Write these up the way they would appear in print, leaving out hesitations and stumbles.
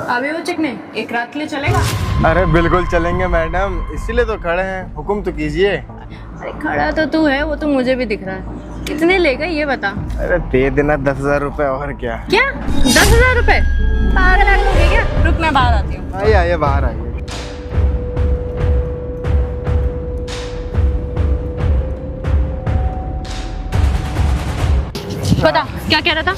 अभी वो चिकने एक रात के लिए चलेगा? अरे बिल्कुल चलेंगे मैडम, इसीलिए तो खड़े हैं, हुक्म तो कीजिए। अरे खड़ा तो तू है, वो तो मुझे भी दिख रहा है। कितने लेगा ये बता। अरे दे देना 10,000 रुपए, और क्या। क्या 10,000 रुपए? पागल आदमी है क्या? रुक मैं बाहर आती हूँ। आइए आइए बाहर आइए। बता क्या कह रहा था?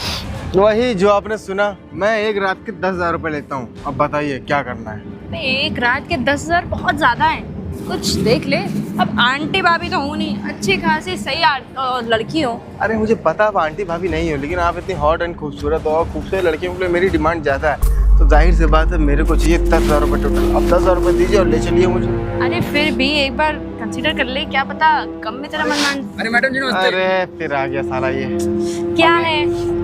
वही जो आपने सुना, मैं एक रात के 10,000 रुपए लेता हूँ। अब बताइए क्या करना है। एक रात के 10,000 बहुत ज्यादा है, कुछ देख ले। अब आंटी भाभी तो हूँ नहीं, अच्छी खासी सही लड़की हो। अरे मुझे पता आप आंटी भाभी नहीं हो, लेकिन आप इतनी हॉट एंड खूबसूरत हो, और खूबसूरत लड़कियों के लिए मेरी डिमांड ज़्यादा है, तो जाहिर सी बात है मेरे को चाहिए 10,000 रुपये टोटल। अब 10,000 रुपये दीजिए और ले चलिए मुझे। अरे फिर भी एक बार कंसीडर कर ले, क्या पता कम में तेरा मन मान। अरे मैडम जी नमस्ते। अरे फिर आ गया साला ये। क्या है?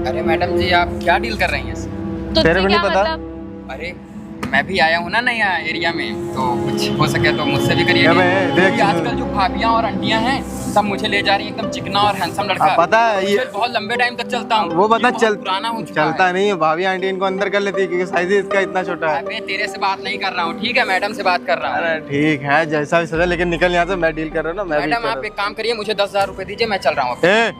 अरे मैडम जी आप क्या डील कर रही हैं? तो तेरे को क्या नहीं पता? मतलब? अरे मैं भी आया हूँ ना नया एरिया में, तो कुछ हो सके तो मुझसे भी करिए। क्या मैं देख- क्योंकि आजकल जो भाभियाँ और आंटियाँ हैं सब मुझे ले जा रही हैं, एकदम चिकना और हैंडसम लड़का। पता है ये मुझे बहुत लंबे टाइम तक चलता हूँ। वो बता ये बहुत चल पुराना हो चुका चलता है। नहीं है। भाभी आंटी इनको अंदर कर लेती है क्योंकि साइज इसका इतना छोटा है। अबे तेरे से बात नहीं कर रहा हूँ, ठीक है, मैडम से बात कर रहा हूँ। अरे ठीक है जैसा भी सजा, लेकिन निकल यहाँ से। मैं डील कर रहा हूँ ना, मैं भी मैडम कर आप रहा एक काम करिए, मुझे 10,000 रुपए दीजिए, मैं चल रहा हूँ। हूँ। ए,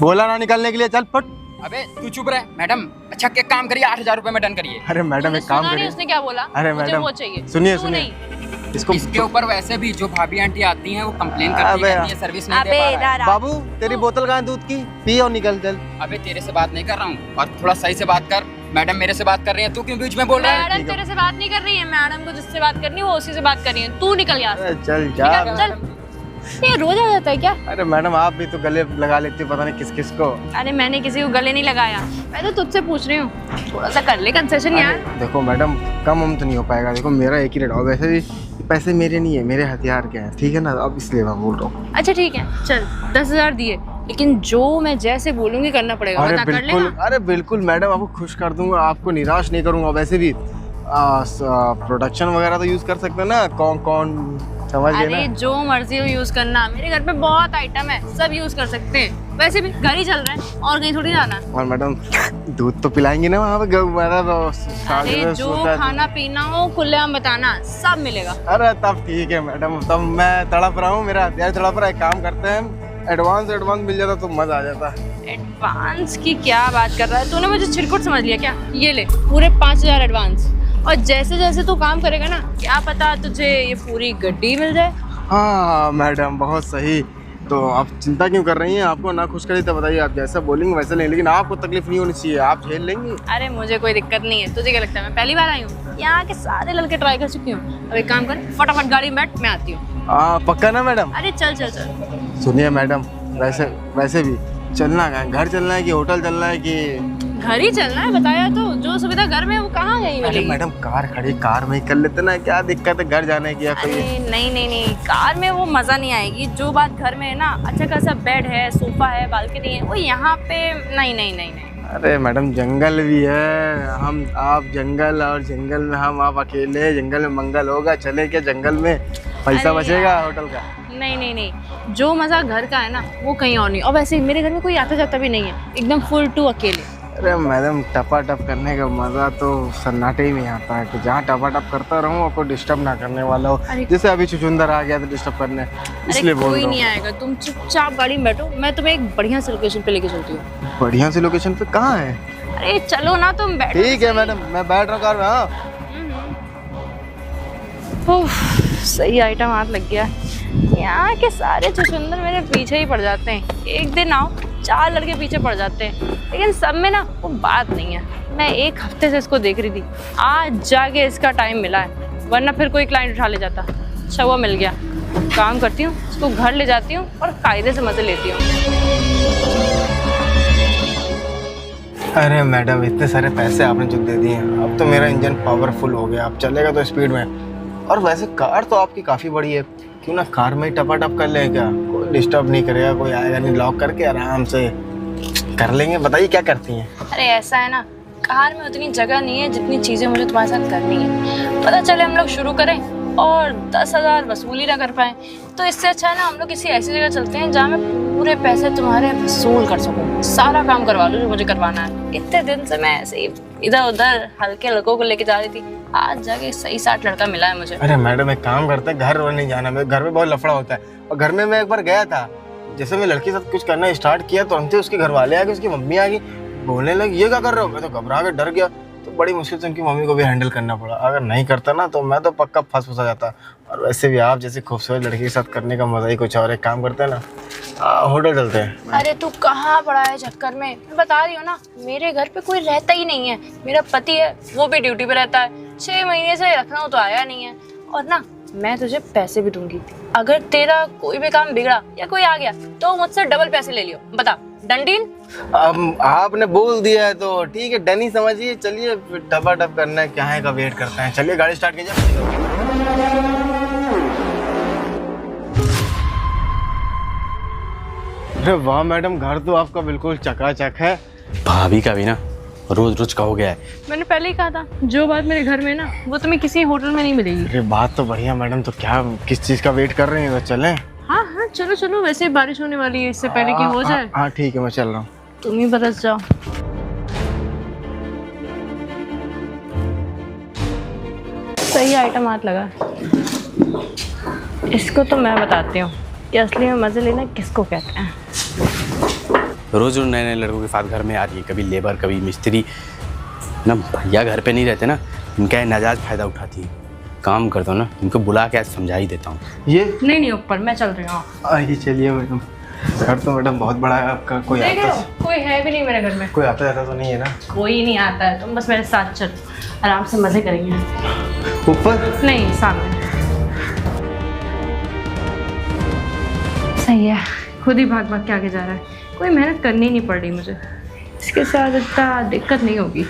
बोला ना निकलने के लिए, चल फट। अबे तू चुप रहे मैडम। अच्छा एक काम करिए, 8,000 रुपए में डन करिए। अरे मैडम तूने एक काम सुना नहीं करिए। उसने क्या बोला? अरे मुझे मैडम वो चाहिए। सुनिए तू सुनिए नहीं। इसको। इसके ऊपर वैसे भी जो भाभी आंटी आती हैं वो कंप्लेन करती अबे रहती है, सर्विस नहीं दे अबे पा रहा है। इधर आ। बाबू तेरी बोतल कहाँ है दूध की? पी और निकल चल। अबे तेरे से बात नहीं कर रहा हूँ, और थोड़ा सही से बात कर। मैडम मेरे से बात कर रही है, तू क्यों बीच में बोल रहा है? मैडम तेरे से बात नहीं कर रही है, मैडम को जिससे बात करनी है वो उसी से बात कर रही है। तू निकल यहाँ से। अरे चल जा। चल। ये रोज आ जाता है क्या? अरे मैडम आप भी तो गले लगा लेती हो, पता नहीं किस किस को। अरे मैंने किसी को गले नहीं लगाया, मैं तो तुझसे पूछ रही हूँ, थोड़ा सा कर ले कंसेशन यार। अरे देखो मैडम कम तो नहीं हो पाएगा। देखो मेरा एक ही रेट है, वैसे भी पैसे मेरे नहीं है, मेरे हथियार के हैं, ठीक है ना। अब इसलिए मैं बोल रहा हूँ। अच्छा ठीक है चल 10,000 दिए, लेकिन जो मैं जैसे बोलूंगी करना पड़ेगा। अरे बता कर बिल्कुल, लेगा? अरे बिल्कुल मैडम, आपको खुश कर दूंगा, आपको निराश नहीं करूंगा। वैसे भी प्रोडक्शन वगैरह तो यूज कर सकते हैं ना, कौन कौन समझ गए अरे ना। जो मर्जी हो यूज करना, मेरे घर पे बहुत आइटम है, सब यूज कर सकते हैं। वैसे भी घर ही चल रहा है और कहीं थोड़ी जाना। और मैडम दूध तो पिलाएंगे ना वहाँ पे? अरे जो खाना पीना हो खुलेआम बताना, सब मिलेगा। अरे तब ठीक है मैडम, तब मैं तड़प रहा हूँ, मेरा हथियार तड़प रहा है। एक काम करते हैं, एडवांस मिल जाता तो मजा आ जाता। एडवांस की क्या बात कर रहा है? तूने मुझे चिरकुट समझ लिया क्या? ये ले पूरे 5,000 एडवांस, और जैसे जैसे तू काम करेगा ना, क्या पता तुझे ये पूरी गड्डी मिल जाए। हाँ मैडम बहुत सही। तो आप चिंता क्यों कर रही हैं? आपको ना खुश करी तो बताइए, आप जैसा बोलेंगे वैसे लें, लेकिन आपको तकलीफ नहीं होनी चाहिए, आप झेल लेंगी। अरे मुझे कोई दिक्कत नहीं है। तुझे क्या लगता है मैं पहली बार आई हूँ? यहाँ के सारे लड़के ट्राई कर चुकी हूँ। अब एक काम कर, फटाफट गाड़ी में बैठ, मैं आती हूँ। हाँ पक्का ना मैडम? अरे चल चल चल। सुनिए मैडम, वैसे भी चलना है, घर चलना है कि होटल चलना है कि? घर ही चलना है, बताया तो। जो सुविधा घर में है वो कहाँ गई अरे मिलेगी? मैडम कार खड़ी, कार में ही कर लेते ना, क्या दिक्कत है घर जाने की या कोई? अरे नहीं, कार में वो मज़ा नहीं आएगी। जो बात घर में है ना, अच्छा खासा बेड है, सोफा है, बालकनी है, वो यहाँ पे नहीं। अरे मैडम जंगल भी है, हम आप जंगल, और जंगल में हम आप अकेले, जंगल में मंगल होगा। चले क्या जंगल में? पैसा अरे बचेगा यार। होटल का। नहीं, जो मज़ा घर का है ना वो कहीं और नहीं। और वैसे मेरे घर में कोई आता जाता भी नहीं है, एकदम फुल टू अकेले। अरे मैडम टपा टप करने का मजा तो सन्नाटे ही में आता है, कि जहाँ टपा टप करता रहूँ और कोई डिस्टर्ब ना करने वाला हो। अरे जैसे अभी चुचुंदर आ गया तो डिस्टर्ब करने, अरे इसलिए बोल कोई रहा नहीं हूँ। आएगा, तुम चुपचाप गाड़ी में बैठो, मैं तुम्हें एक बढ़िया सी लोकेशन पे लेके चलती हूँ। बढ़िया सी लोकेशन पे कहाँ है? अरे चलो ना, तुम बैठो। ठीक है मैडम, मैं बैठ रहा हूँ कार में। हाँ उफ, सही आइटम हाथ लग गया। यहाँ के सारे चुचुंदर मेरे पीछे ही पड़ जाते हैं। एक दिन आओ 4 लड़के पीछे पड़ जाते हैं, लेकिन सब में ना वो बात नहीं है। मैं एक हफ्ते से इसको देख रही थी, आज जाके इसका टाइम मिला है, वरना फिर कोई क्लाइंट उठा ले जाता। अच्छा हुआ मिल गया। काम करती हूँ, इसको घर ले जाती हूँ और कायदे से मजे लेती हूँ। अरे मैडम इतने सारे पैसे आपने जो दे दिए हैं, अब तो मेरा इंजन पावरफुल हो गया, अब चलेगा तो स्पीड में। और वैसे कार तो आपकी काफ़ी बड़ी है, क्यों ना कार में ही टपाटप कर लें? क्या कोई डिस्टर्ब नहीं करेगा, कोई आएगा नहीं, लॉक करके आराम से कर लेंगे। बताइए क्या करती हैं? अरे ऐसा है ना, कार में उतनी जगह नहीं है जितनी चीज़ें मुझे तुम्हारे साथ करनी है। पता चले हम लोग शुरू करें और 10,000 वसूली ना कर पाए, तो इससे अच्छा है ना हम लोग किसी ऐसी जगह चलते हैं जहाँ मैं पूरे पैसे तुम्हारे वसूल कर सकूँ, सारा काम करवा लूँ जो मुझे करवाना है। इतने दिन से मैं ऐसे ही इधर उधर हल्के लड़कों को लेके जा रही थी, आज जाके सही साठ लड़का मिला है मुझे। अरे मैडम एक काम करते हैं, घर वर नहीं जाना, मेरे घर में बहुत लफड़ा होता है। और घर में मैं एक बार गया था, जैसे मैं लड़की के साथ कुछ करना स्टार्ट किया तो अंत उसके घर वाले आ गए, उसकी मम्मी आ गई, बोलने लगी ये क्या कर रहे हो। मैं तो घबरा के डर गया, तो बड़ी मुश्किल से उनकी मम्मी को भी हैंडल करना पड़ा। अगर नहीं करता ना तो मैं तो पक्का फंसा जाता। और वैसे भी आप जैसे खूबसूरत लड़की के साथ करने का मजा ही कुछ और। एक काम करते हैं ना, होटल चलते हैं। अरे तू कहाँ पड़ा है चक्कर में, मैं बता रही हूँ ना, मेरे घर पे कोई रहता ही नहीं है। मेरा पति है, वो भी ड्यूटी पे रहता है, 6 महीने से लखनऊ तो आया नहीं है। और ना मैं तुझे पैसे भी दूंगी, अगर तेरा कोई भी काम बिगड़ा या कोई आ गया तो मुझसे डबल पैसे ले लियो। बता, डन डील? अब आपने बोल दिया है तो ठीक है, डन ही समझिए। चलिए टपा टप करना है, क्या है का वेट करते हैं। चलिए गाड़ी स्टार्ट कीजिए। अरे वाह मैडम, घर तो आपका बिल्कुल चकाचक है। भाभी का भी ना रोज रोज का हो गया है। मैंने पहले ही कहा था, जो बात मेरे घर में है ना वो तुम्हें किसी होटल में नहीं मिलेगी। अरे बात तो बढ़िया मैडम, तो क्या किस चीज़ का वेट कर रहे हैं, तो चलें? हाँ हाँ चलो चलो, वैसे बारिश होने वाली है, इससे पहले कि हो जाए। हाँ ठीक है, मैं चल रहा हूँ। तुम ही बरस जाओ। सही आइटम हाथ लगा। इसको तो मैं बताती हूँ कि असली में मजे लेना किसको कहते हैं। रोज रोज नए नए लड़कों के साथ घर में आ रही है, कभी लेबर कभी मिस्त्री ना। भैया घर पे नहीं रहते ना, इनका नाजायज फायदा उठाती है। काम करता हूँ ना, इनको बुला के आज समझा ही देता हूँ। ये नहीं ऊपर मैं चल रही हूँ। आइए चलिए मैडम। घर तो मैडम बहुत बड़ा है आपका। कोई आता कोई है भी नहीं मेरे घर में। कोई आता जाता तो नहीं है ना? कोई नहीं आता है, तुम बस मेरे साथ चल, आराम से मजे करेंगे। ऊपर नहीं, सामने। सही है, खुद ही भाग भाग के आगे जा रहा है। कोई मेहनत करनी नहीं पड़ रही मुझे, इसके साथ इतना दिक्कत नहीं होगी।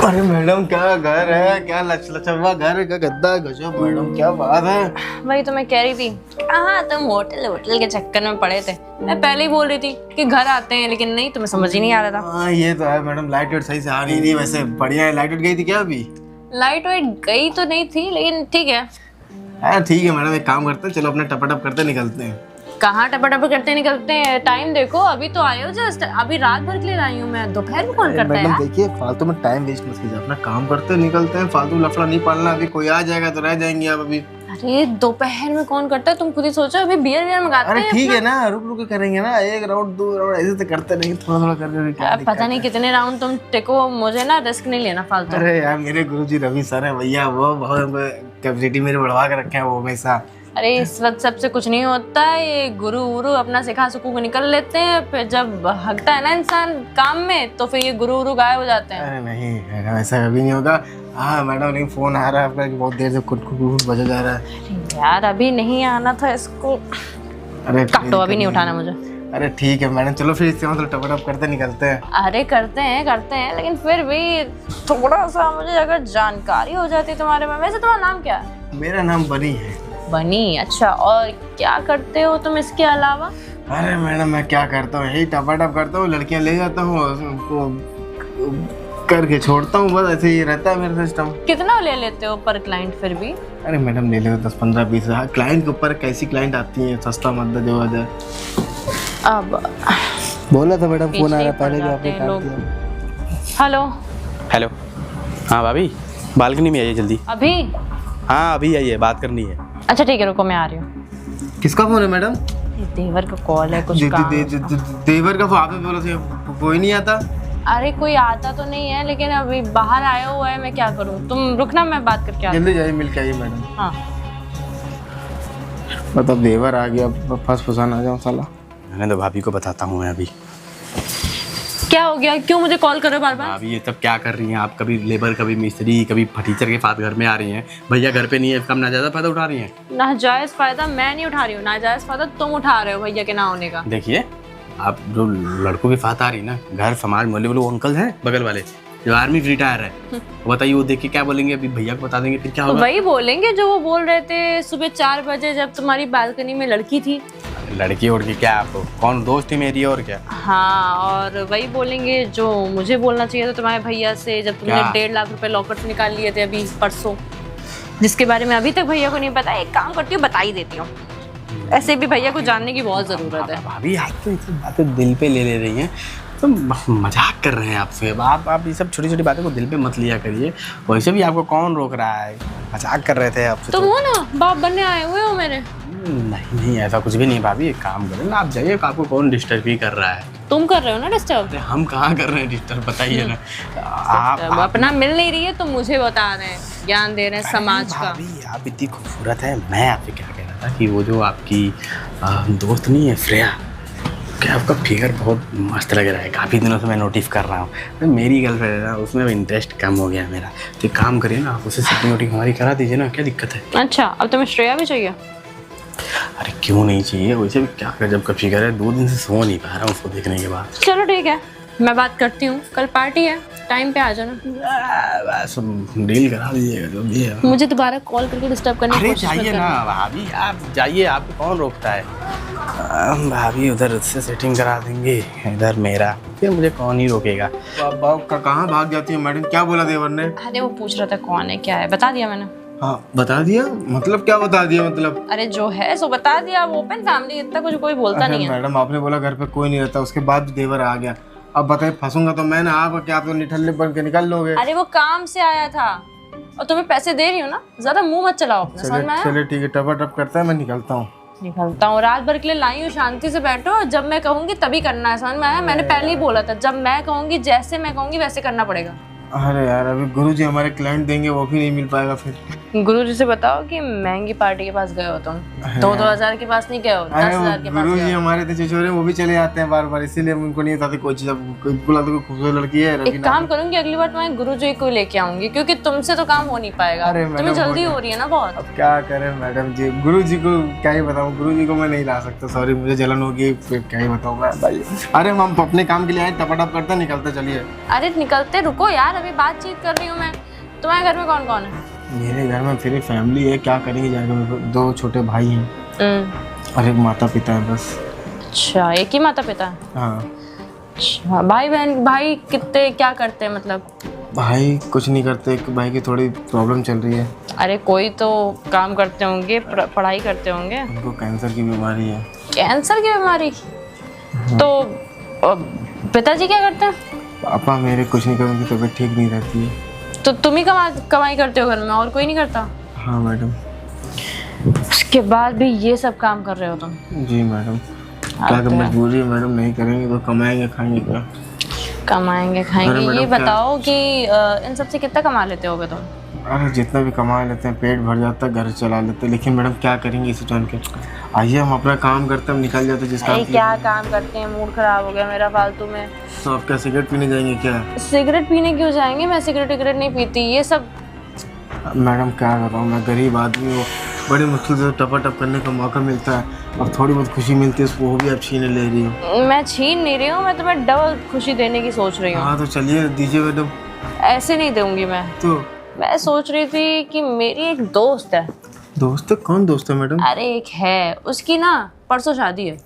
अरे मैडम क्या घर है, क्या लचलचवा घर है, क्या गद्दा गजब। मैडम क्या बात है। वही तो मैं कह रही थी, कहाँ तुम होटल के चक्कर में पड़े थे। मैं पहले ही बोल रही थी कि घर आते हैं, लेकिन नहीं, तुम्हें समझ ही नहीं आ रहा था। हाँ ये तो है मैडम, लाइट वेट सही से आ नहीं रही। वैसे बढ़िया है। लाइट वेट गई थी क्या अभी? लाइट वाइट गई तो नहीं थी, लेकिन ठीक है। हाँ ठीक है मैडम, एक काम करते हैं, चलो अपने टपाटप करते निकलते हैं। कहाँ टपा करते निकलते हैं? टाइम देखो, अभी तो आए हो जस्ट, अभी रात भर के लिए आई हूँ मैं। दोपहर में कौन करता है मैडम यार? देखिए, फालतू में टाइम वेस्ट मत कीजिए, अपना काम करते निकलते हैं। फालतू लफड़ा नहीं पालना, अभी कोई आ जाएगा तो रह जाएंगे आप अभी। अरे दोपहर में कौन करता है, तुम खुद ही सोचो। अभी बियर मंगाते अरे हैं। ठीक है ना, रुक रुक के करेंगे ना, 1 राउंड 2 राउंड ऐसे तो करते नहीं, थोड़ा थोड़ा कर रहे हैं। पता नहीं कितने राउंड तुम टेको, मुझे ना रिस्क नहीं लेना फालतू। अरे यार मेरे गुरुजी रवि सर है भैया, वो बहुत कैपेसिटी मेरे बढ़वा के रखे हैं वो हमेशा। अरे इस वक्त सबसे कुछ नहीं होता है, ये गुरु उरु अपना सिखा सुकू को निकल लेते हैं, फिर जब हकता है ना इंसान काम में तो फिर ये गुरु उरु गायब हो जाते हैं। अरे नहीं मैडम, ऐसा कभी नहीं होगा। हाँ मैडम, लेकिन फोन आ रहा है आपका कि बहुत देर से कुट बजा जा रहा है। अरे यार अभी नहीं आना था इसको। अरे काटो, अभी नहीं उठाना मुझे। अरे ठीक है मैडम, चलो फिर इससे मतलब टपटप करते निकलते हैं। अरे करते हैं, लेकिन फिर भी थोड़ा सा मुझे अगर जानकारी हो जाती तुम्हारे में। वैसे तुम्हारा नाम क्या है? मेरा नाम बनी है। बनी? अच्छा, और क्या करते हो तुम इसके अलावा? अरे मैडम मैं क्या करता हूँ, यही टपाटप करता हूँ, लड़कियाँ ले जाता हूँ, उनको करके छोड़ता हूँ, बस ऐसे ही रहता है मेरा सिस्टम। कितना ले लेते हो पर क्लाइंट फिर भी? अरे मैडम ले लेते 10 15 20। क्लाइंट के ऊपर कैसी क्लाइंट आती है, सस्ता मत दो 2000। अब बोला था मैडम, फोन आ रहा पीछे पहले भी पड़ आपने जाते हैं काट लोग। दिया। Hello hello. हाँ भाभी, बालकनी में आइए जल्दी। अभी? हाँ अभी आइए, बात करनी है। अच्छा ठीक है, रुको मैं आ रही हूँ। किसका फोन है मैडम? ये देवर का कॉल है, कुछ काम। देवर का फोन? आपने बोला था कोई नहीं आता। अरे कोई आता तो नहीं है, लेकिन अभी बाहर आया हुआ है, मैं क्या करूँ? तुम रुकना, मैं बात करके आती हूँ। जल्दी जाइए, मिल के आइए मैडम। हाँ मतलब देवर आ गया, फंस फंसा ना जाऊँ साला। मैंने तो भाभी को बताता हूँ मैं अभी। क्या हो गया, क्यों मुझे कॉल कर रहे हो बार बार? भाभी ये सब क्या कर रही हैं आप? कभी लेबर कभी मिस्त्री कभी फटीचर के साथ घर में आ रही हैं। भैया घर पे नहीं है, इसका नाजायज फायदा उठा रही हैं। नाजायज फायदा मैं नहीं उठा रही हूँ, नाजायज फायदा तुम उठा रहे हो भैया के ना होने का। देखिए, आप जो लड़कों के साथ आ रही ना, घर समाज मोहल्ले वाले वो अंकल हैं बगल वाले, जो आर्मी रिटायर है, बताइए वो देख के क्या बोलेंगे? अभी भैया को बता देंगे फिर क्या होगा? वही बोलेंगे जो वो बोल रहे थे सुबह 4 बजे जब तुम्हारी बालकनी में लड़की थी। लड़की उड़ के क्या, आपको कौन दोस्त थी मेरी और क्या? हाँ, और वही बोलेंगे जो मुझे बोलना चाहिए था तुम्हारे भैया से, जब तुमने 1.5 लाख रुपए लॉकर से निकाल लिए थे अभी परसों, जिसके बारे में अभी तक भैया को नहीं पता। एक काम करती हूँ, बता ही देती हूँ, ऐसे भी भैया को जानने की बहुत ज़रूरत है। भाभी आप तो इतनी बातें दिल पे ले रही हैं। तो मजाक कर रहे हैं आपसे। अब आप ये सब छोटी छोटी बातों को दिल पे मत लिया करिए। वैसे भी आपको कौन रोक रहा है, मजाक कर रहे थे आपसे। तुम हो ना बाप बनने आए हुए हो मेरे। नहीं नहीं, ऐसा कुछ भी नहीं भाभी। एक काम करें ना, आप जाइए, आपको कौन डिस्टर्ब ही कर रहा है। तुम कर रहे हो ना डिस्टर्ब। अरे हम कहाँ कर रहे हैं डिस्टर्ब, बताइए ना। आप अपना मिल नहीं रही है तो मुझे बता रहे हैं, ज्ञान दे रहे हैं समाज का। भाभी आप इतनी खूबसूरत है। मैं आपसे क्या कह रहा था कि वो जो आपकी दोस्त नहीं है श्रेया, क्या आपका फिगर बहुत मस्त लग रहा है। काफ़ी दिनों से मैं नोटिस कर रहा हूँ। मेरी गर्लफ्रेंड है ना, उसमें इंटरेस्ट कम हो गया मेरा। तो एक काम करिए ना, आप उसे सेटिंग वोटिंग हमारी करा दीजिए ना, क्या दिक्कत है। अच्छा, अब तुम्हें श्रेया भी चाहिए? अरे क्यों नहीं चाहिए, वैसे भी क्या गजब का फिगर है। 2 दिन से सो नहीं पा रहा हूँ उसको देखने के बाद। चलो ठीक है, मैं बात करती हूँ। कल पार्टी है, टाइम पे आ जाना। बस डील करा दीजिएगा जो भी है। मुझे दोबारा कॉल करके डिस्टर्ब करने की अरे कोशिश मत जाइए ना करना। भाभी, आप जाइए, आपको कौन रोकता है। भाभी उधर से सेटिंग करा देंगे, इधर मेरा, फिर मुझे कौन ही रोकेगा। कहाँ भाग जाती है मैडम, क्या बोला देवर ने? अरे वो पूछ रहा था कौन है क्या है, बता दिया मैंने। हाँ बता दिया, मतलब क्या बता दिया मतलब? अरे जो है सो बता दिया। वो ओपन फैमिली, इतना कुछ कोई बोलता नहीं है। मैडम आपने बोला घर पे कोई नहीं रहता, उसके बाद भी देवर आ गया। अब बताइए फंसूंगा तो मैं ना, आप क्या आप तो निठल्ले बन के निकल लोगे? अरे वो काम से आया था और तुम्हें पैसे दे रही हूँ ना, ज्यादा मुंह मत चलाओ अपना, समझ में आया? चलिए ठीक है, टपा टप करता है, मैं निकलता हूँ। निकलता हूँ, रात भर के लिए लाई हूँ, शांति से बैठो। जब मैं कहूंगी तभी करना है, समझ में आया? मैंने पहले ही बोला था, जब मैं कहूंगी, जैसे मैं कहूंगी वैसे करना पड़ेगा। अरे यार अभी गुरुजी हमारे क्लाइंट देंगे, वो भी नहीं मिल पाएगा फिर। गुरुजी से बताओ कि महंगी पार्टी के पास गए हो तुम। 2-2 के पास नहीं गए हो, 10,000 के पास गुरुजी गए हो। हमारे थे चचोरे, वो भी चले आते हैं बार बार, इसीलिए हम उनको नहीं बताते कोई चीज। अब कोई बुला तो कोई खूबसूरत लड़की है एक काम करूंगी, अगली बार तुम्हारे गुरुजी को लेके आऊंगी, क्योंकि तुमसे तो काम हो नहीं पाएगा। अरे तुम्हें मैडम, जल्दी हो रही है ना बहुत। अब क्या करें मैडम जी, गुरुजी को क्या ही बताऊं, गुरुजी को मैं नहीं ला सकता, सॉरी, मुझे जलन होगी, फिर क्या ही बताऊं मैं भाई। अरे हम अपने काम के लिए आए, टपाटप करते निकलते, चलिए। अरे निकलते, रुको यार, अभी बातचीत कर रही हूँ मैं। तुम्हारे घर में कौन कौन है? मेरे घर में फिर फैमिली है, क्या करेंगे जाकर, मेरे को 2 छोटे भाई हैं और एक माता पिता है बस। अच्छा, एक ही माता पिता है? हाँ। अच्छा, भाई बहन, भाई कितने, क्या करते हैं मतलब? भाई कुछ नहीं करते, एक भाई की थोड़ी प्रॉब्लम चल रही है। अरे कोई तो काम करते होंगे, पढ़ाई करते होंगे। उनको कैंसर की बीमारी है। कैंसर की बीमारी? तो पिताजी क्या करते हैं? पापा मेरे कुछ नहीं करते, उनकी तबीयत ठीक नहीं रहती है। तो तुम ही कमाई करते हो घर में, और कोई नहीं करता? हाँ मैडम। उसके बाद भी ये सब काम कर रहे हो तुम? जी मैडम, क्या तो मजबूरी है मैडम, नहीं करेंगे तो कमाएंगे खाएंगे क्या? कमाएंगे खाएंगे। मैडम, ये बताओ कि इन सब से कितना कमा लेते होगे तुम? अरे जितना भी कमा लेते हैं, पेट भर जाता है, घर चला लेते हैं, लेकिन मैडम क्या करेंगे इसे जान के। आइए हम अपना काम करते हैं, हम निकल जाते हैं जिस काम के लिए। क्या काम करते हैं, मूड खराब हो गया मेरा फालतू में। तो आप क्या सिगरेट पीने जाएंगे क्या? सिगरेट पीने क्यों जाएंगे, मैं सिगरेट नहीं पीती। ये सब मैडम क्या बताऊँ, मैं गरीब आदमी हूँ, बड़ी मुश्किल से टपाटप करने का मौका मिलता है, अब थोड़ी बहुत खुशी मिलती है, वो भी आप छीने ले रही हो। मैं छीन नहीं रही हूँ, मैं तुम्हें डबल खुशी देने की सोच रही हूँ। हाँ तो चलिए दीजिए मैडम। ऐसे नहीं दूंगी मैं। तो मैं सोच रही थी कि मेरी एक दोस्त है। दोस्त? कौन दोस्त है मैडम? अरे एक है, उसकी ना परसों शादी है।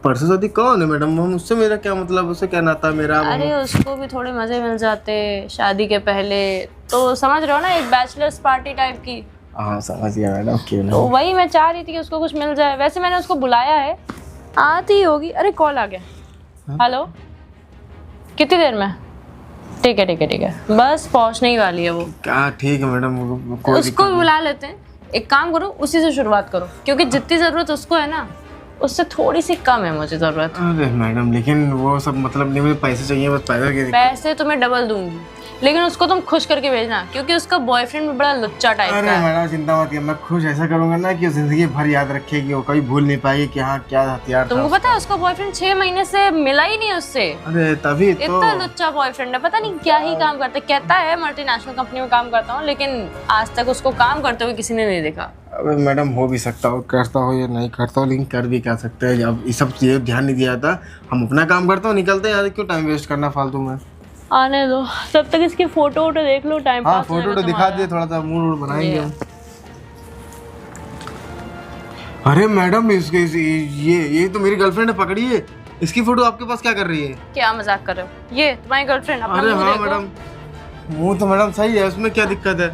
परसों शादी? कौन है मैडम? हम उससे, मेरा क्या मतलब, उससे क्या नाता मेरा? अरे उसको भी थोड़े मजे मिल जाते शादी के पहले, तो समझ रहे हो ना, एक बैचलर्स पार्टी टाइप की। हाँ समझ गया मैडम, क्यों तो नहीं। वही मैं चाह रही थी कि उसको कुछ मिल जाए। वैसे मैंने उसको बुलाया है, आती होगी। अरे कॉल आ गया। हेलो, कितनी देर में? ठीक है, बस पहुंचने ही वाली है वो। क्या ठीक है मैडम, उसको भी बुला लेते हैं। एक काम करो, उसी से शुरुआत करो, क्योंकि जितनी जरूरत उसको है ना, उससे थोड़ी सी कम है मुझे जरूरत। अरे मैडम लेकिन वो सब मतलब नहीं, मुझे पैसे चाहिए बस, पैसे की। पैसे तुम्हें डबल दूंगी, लेकिन उसको तुम खुश करके भेजना, क्योंकि उसका बॉयफ्रेंड भी बड़ा लुच्चा टाइप अरे का है। मैडम चिंता मत कीजिए, मैं खुश ऐसा करूंगा ना कि वो जिंदगी भर याद रखेगी, वो कभी भूल नहीं पाएगी कि हाँ क्या हथियार था। तुमको पता है उसका बॉयफ्रेंड 6 महीने से मिला ही नहीं उससे। अरे तभी तो। इतना लुच्चा बॉयफ्रेंड है, पता नहीं क्या ही काम करता है। कहता है मल्टीनेशनल कंपनी में काम करता हूँ, लेकिन आज तक उसको काम करते हुए किसी ने नहीं देखा। अबे मैडम हो भी सकता हो, करता हो या नहीं करता हो, लेकिन कर भी क्या सकते हैं। अब ये सब चीजें ध्यान नहीं दिया था, हम अपना काम करते हो, निकलते हैं यार, क्यों टाइम वेस्ट करना फालतू में। आने दो, तब तक इसकी फोटो वोटो देख लो, टाइम हाँ पास हो फोटो जाएगा तो दिखा तुम्हारा। दिए, थोड़ा सा मूड बनाएंगे हम। अरे मैडम ये तो मेरी गर्लफ्रेंड है, पकड़िए। इसकी फोटो आपके पास क्या कर रही है? क्या मजाक कर रहे हो? ये तुम्हारी गर्लफ्रेंड? अपना अरे मुंह हाँ देखो। मैडम, मुंह तो मैडम सही है, उसमें क्या दिक्कत है?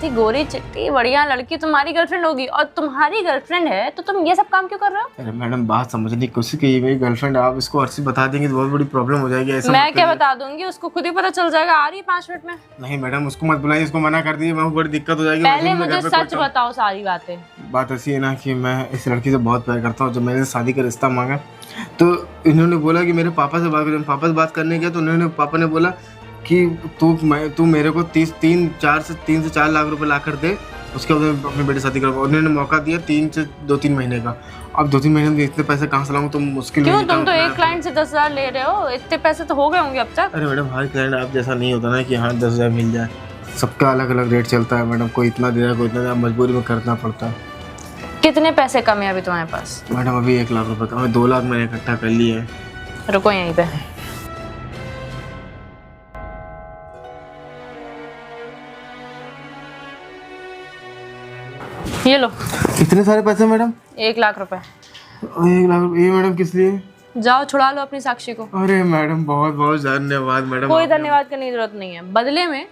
इतनी गोरी चिट्टी बढ़िया लड़की तुम्हारी गर्लफ्रेंड होगी और तुम्हारी गर्लफ्रेंड है तो तुम ये सब काम क्यों कर रहे हो? अरे मैडम बात समझने की कोशिश कीजिए, मेरी गर्लफ्रेंड आप इसको अर्शी बता देंगे तो बहुत बड़ी प्रॉब्लम हो जाएगी। ऐसा मैं मत क्या करिए। बता दूंगी, उसको खुद ही पता चल जाएगा। आ रही है 5 मिनट में। नहीं मैडम उसको मत बुलाइए, उसको मना कर दीजिए, बहुत बड़ी दिक्कत हो जाएगी। पहले वैसे भी मैं मुझे घर पे कोई सच काम- बताओ सारी बातें। बात ऐसी है ना कि मैं इस लड़की से बहुत प्यार करता हूँ। जब मैंने शादी का रिश्ता मांगा तो इन्होंने बोला कि मेरे पापा से बात करें। पापा से बात करने गया तो उन्होंने पापा ने बोला कि तू मेरे को 3 से 4 लाख रुपए ला कर दे, उसके बाद मैं अपने बेटे शादी करूँगा। उन्होंने मौका दिया 3 से 2-3 महीने का। अब 2-3 महीने में इतने पैसे कहाँ से लाऊं? तो मुश्किल क्यों? में तुम तो एक क्लाइंट से 10,000 ले रहे हो, इतने पैसे तो हो गए होंगे अब तक। अरे मैडम हर क्लाइंट आप जैसा नहीं होता ना कि हाँ 10,000 मिल जाए। सबका अलग अलग रेट चलता है मैडम, कोई इतना दे रहा है कोई इतना दे रहा है, मजबूरी में करना पड़ता है। कितने पैसे कम है अभी तुम्हारे पास? मैडम अभी 1 लाख रुपए का, मैं 2 लाख मैंने इकट्ठा कर लिए है। रुको यहीं पे। ये लो इतने सारे पैसे मैडम? 1 लाख रुपए। 1 लाख रुपए? ये मैडम किस लिए? जाओ छुड़ा लो अपनी साक्षी को। अरे मैडम बहुत बहुत धन्यवाद मैडम। कोई धन्यवाद करने की जरूरत नहीं है। बदले में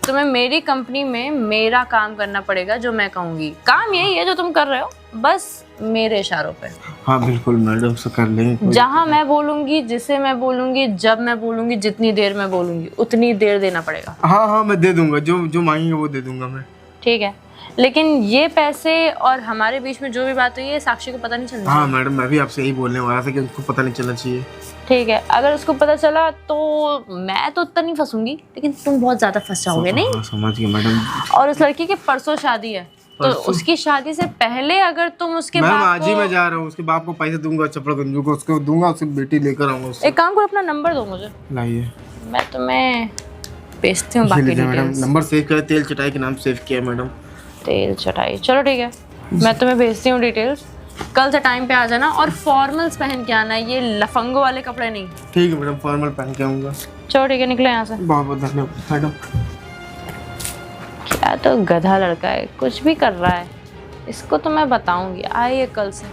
तुम्हें मेरी कंपनी में मेरा काम करना पड़ेगा, जो मैं कहूंगी। काम यही है जो तुम कर रहे हो, बस मेरे इशारों पे। हाँ बिल्कुल मैडम से कर लेंगे। जहाँ मैं बोलूंगी, जिसे मैं बोलूंगी, जब मैं बोलूंगी, जितनी देर मैं बोलूंगी, उतनी देर देना पड़ेगा। हाँ हाँ मैं दे दूंगा, जो जो मांगेंगे वो दे दूंगा मैं। ठीक है, लेकिन ये पैसे और हमारे बीच में जो भी बात हुई है साक्षी को पता नहीं चलना। हाँ मैडम मैं भी आपसे यही बोलने वाला था कि उसको पता नहीं चलना चाहिए। ठीक है, अगर उसको पता चला तो मैं तो उतना नहीं फंसूंगी, लेकिन तुम बहुत ज्यादा फंस जाओगे। नहीं? हाँ, समझ गए मैडम। और उस लड़की की परसों शादी है, तो उसकी शादी से पहले अगर तुम उसके मैम बाप आज ही को मैं जा रहा हूँ, उसके बाप को पैसे दूंगा, चप्पल गंजू को उसको दूंगा, उसकी बेटी लेकर आऊंगा उससे। एक काम करो, अपना नंबर दो मुझे, लाइए मैं तुम्हें भेजती हूँ ये बाकी लीजिए मैडम, डिटेल्स। नंबर सेव किया, तेल चटाई के नाम सेव किया मैडम। तेल चटाई, चलो ठीक है, मैं तुम्हें भेजती हूँ डिटेल्स। कल से टाइम पे आ जाना और फॉर्मल्स पहन के आना, ये लफंगो वाले कपड़े नहीं। ठीक है मैडम, फॉर्मल पहन के आऊँगा। चलो ठीक है, निकले यहाँ से। बहुत बहुत धन्यवाद मैडम। क्या तो गधा लड़का है, कुछ भी कर रहा है। इसको तो मैं बताऊंगी, आइए कल से।